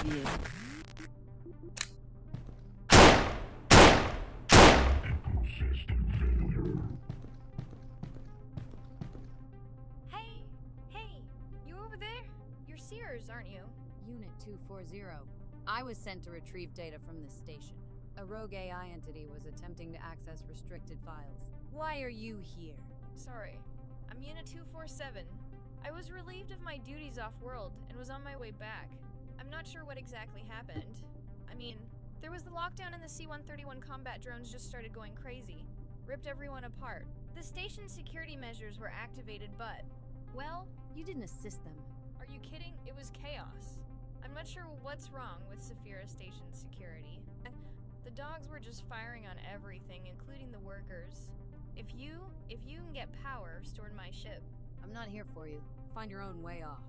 initiated. Hey! Hey! You over there? You're Sears, aren't you? Unit 240. I was sent to retrieve data from this station. A rogue AI entity was attempting to access restricted files. Why are you here? Sorry. I'm Unit 247. I was relieved of my duties off-world and was on my way back. I'm not sure what exactly happened. I mean, there was the lockdown and the C-131 combat drones just started going crazy. Ripped everyone apart. The station's security measures were activated, but... well, You didn't assist them. are you kidding? It was chaos. I'm not sure what's wrong with Saphira Station's security. The dogs were just firing on everything, including the workers. If you can get power stored in my ship. I'm not here for you. Find your own way off.